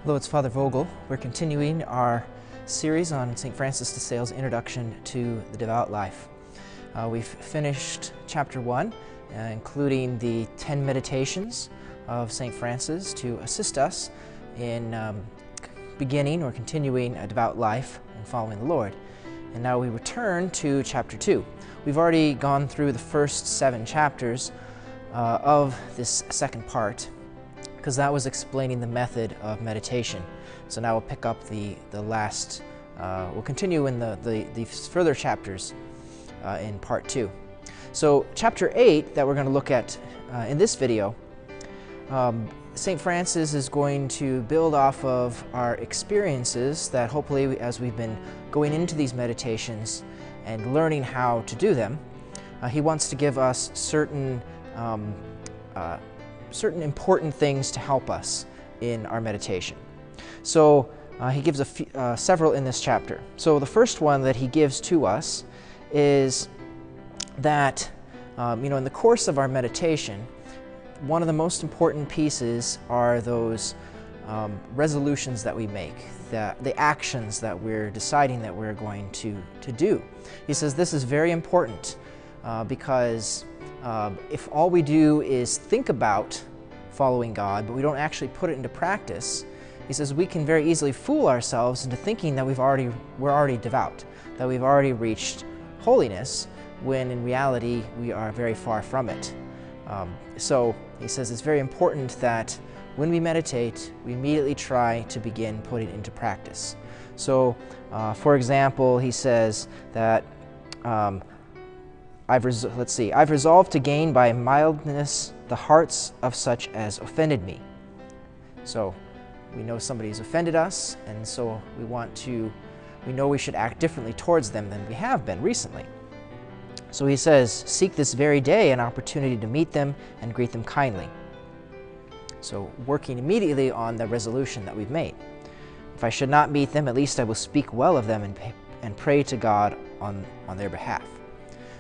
Hello, it's Father Vogel. We're continuing our series on St. Francis de Sales' Introduction to the Devout Life. We've finished chapter 1, including the 10 meditations of St. Francis to assist us in beginning or continuing a devout life and following the Lord. And now we return to chapter 2. We've already gone through the first 7 chapters of this second part, because that was explaining the method of meditation. So now we'll pick up the last, we'll continue in the further chapters in part 2. So chapter 8 that we're going to look at in this video, St. Francis is going to build off of our experiences that hopefully as we've been going into these meditations and learning how to do them, he wants to give us certain important things to help us in our meditation. So he gives several in this chapter. So the first one that he gives to us is that in the course of our meditation, one of the most important pieces are those resolutions that we make, the actions that we're deciding that we're going to do. He says this is very important because if all we do is think about following God, but we don't actually put it into practice, he says we can very easily fool ourselves into thinking that we're already devout, that we've already reached holiness, when in reality we are very far from it. So he says it's very important that when we meditate, we immediately try to begin putting it into practice. So, for example, he says that I've resolved to gain by mildness the hearts of such as offended me. So we know somebody's offended us, and so we know we should act differently towards them than we have been recently. So he says, seek this very day an opportunity to meet them and greet them kindly. So working immediately on the resolution that we've made. If I should not meet them, at least I will speak well of them and pray to God on their behalf.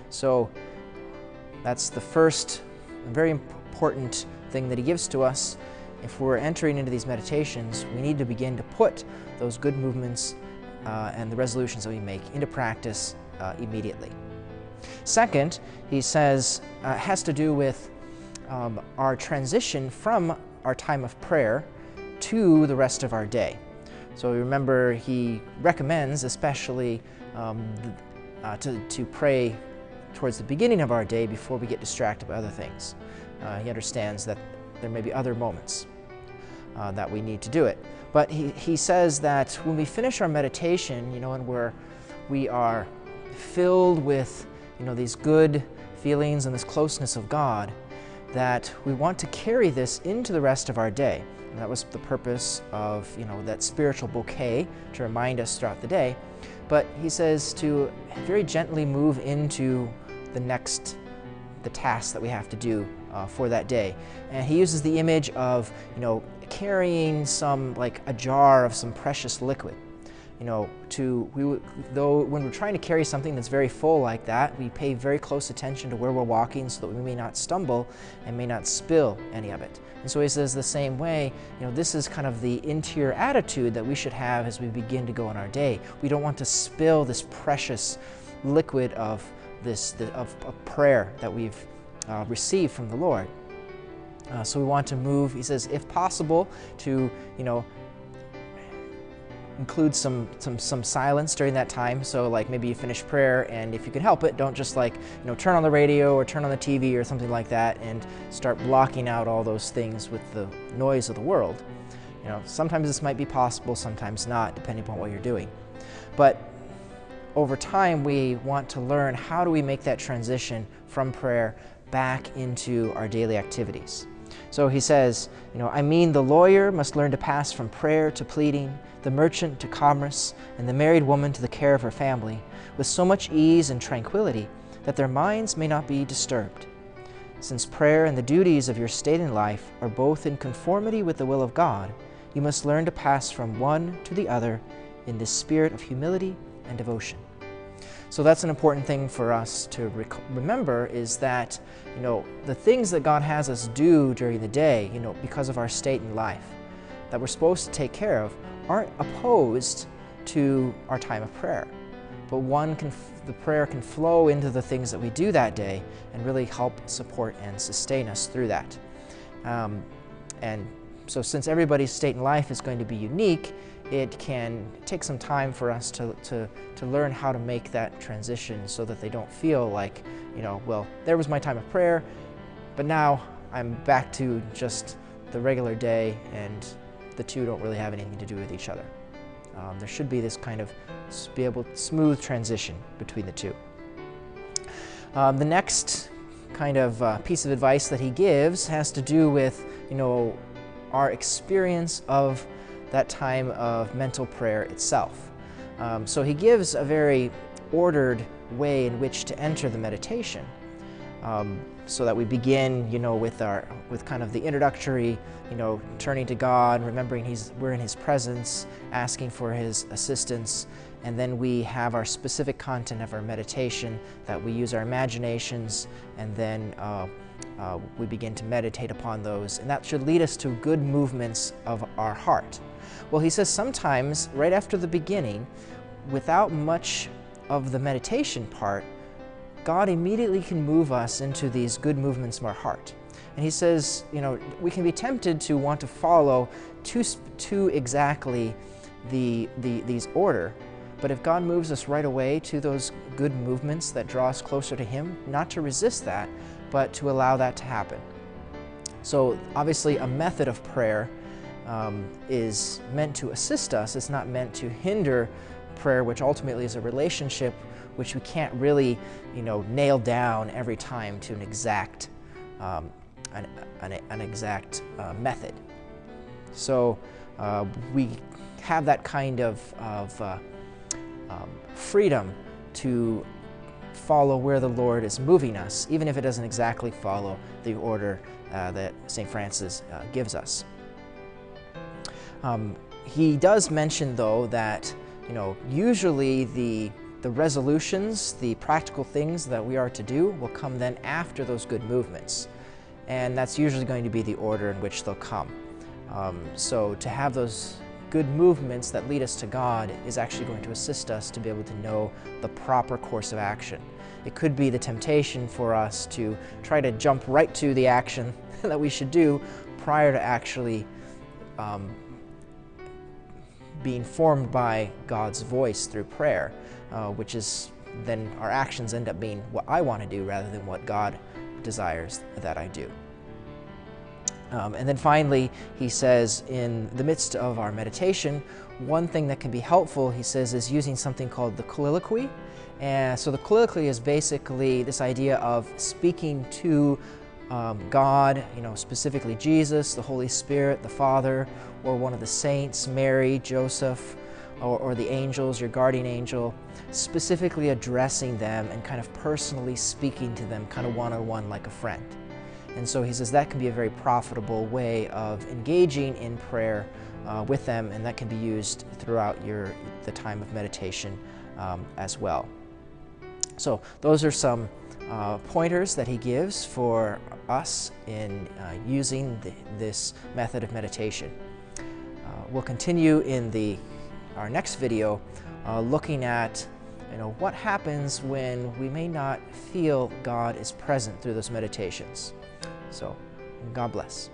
So that's the first very important thing that he gives to us. If we're entering into these meditations, we need to begin to put those good movements and the resolutions that we make into practice immediately. Second, he says, has to do with our transition from our time of prayer to the rest of our day. So remember, he recommends especially to pray towards the beginning of our day before we get distracted by other things. He understands that there may be other moments that we need to do it. But he says that when we finish our meditation, and we are filled with these good feelings and this closeness of God, that we want to carry this into the rest of our day. And that was the purpose of that spiritual bouquet to remind us throughout the day. But he says to very gently move into the task that we have to do for that day. And he uses the image of carrying like a jar of some precious liquid. When we're trying to carry something that's very full like that, we pay very close attention to where we're walking so that we may not stumble and may not spill any of it. And so he says the same way, this is kind of the interior attitude that we should have as we begin to go on our day. We don't want to spill this precious liquid of prayer that we've received from the Lord. So we want to move, he says, if possible, to include some silence during that time. So like maybe you finish prayer, and if you can help it, don't just turn on the radio or turn on the TV or something like that and start blocking out all those things with the noise of the world. Sometimes this might be possible, sometimes not, depending upon what you're doing. But over time, we want to learn how do we make that transition from prayer back into our daily activities. So he says, I mean, the lawyer must learn to pass from prayer to pleading, the merchant to commerce, and the married woman to the care of her family, with so much ease and tranquility that their minds may not be disturbed. Since prayer and the duties of your state in life are both in conformity with the will of God, you must learn to pass from one to the other in this spirit of humility and devotion. So that's an important thing for us to remember, is that, the things that God has us do during the day, because of our state in life, that we're supposed to take care of aren't opposed to our time of prayer, but the prayer can flow into the things that we do that day and really help support and sustain us through that. And so since everybody's state in life is going to be unique, it can take some time for us to learn how to make that transition so that they don't feel like, well, there was my time of prayer, but now I'm back to just the regular day and the two don't really have anything to do with each other. There should be this kind of smooth transition between the two. The next kind of piece of advice that he gives has to do with, our experience of that time of mental prayer itself. So he gives a very ordered way in which to enter the meditation, so that we begin, with kind of the introductory, turning to God, remembering we're in His presence, asking for His assistance, and then we have our specific content of our meditation that we use our imaginations, and then we begin to meditate upon those, and that should lead us to good movements of our heart. Well, he says sometimes right after the beginning, without much of the meditation part, God immediately can move us into these good movements of our heart. And he says, we can be tempted to want to follow too exactly these order, but if God moves us right away to those good movements that draw us closer to Him, not to resist that, but to allow that to happen. So obviously a method of prayer is meant to assist us. It's not meant to hinder prayer, which ultimately is a relationship which we can't really, nail down every time to an exact method. So we have that kind of freedom to follow where the Lord is moving us, even if it doesn't exactly follow the order that St. Francis gives us. He does mention, though, that usually the resolutions, the practical things that we are to do will come then after those good movements, and that's usually going to be the order in which they'll come. So to have those good movements that lead us to God is actually going to assist us to be able to know the proper course of action. It could be the temptation for us to try to jump right to the action that we should do prior to actually being formed by God's voice through prayer, which is then our actions end up being what I want to do rather than what God desires that I do. And then finally, he says, in the midst of our meditation, one thing that can be helpful, he says, is using something called the colloquy. And so the colloquy is basically this idea of speaking to God, specifically Jesus, the Holy Spirit, the Father, or one of the saints, Mary, Joseph, or the angels, your guardian angel, specifically addressing them and kind of personally speaking to them, kind of one-on-one like a friend. And so he says that can be a very profitable way of engaging in prayer with them, and that can be used throughout the time of meditation as well. So those are some pointers that he gives for us in using this method of meditation. We'll continue in our next video looking at what happens when we may not feel God is present through those meditations. So, God bless.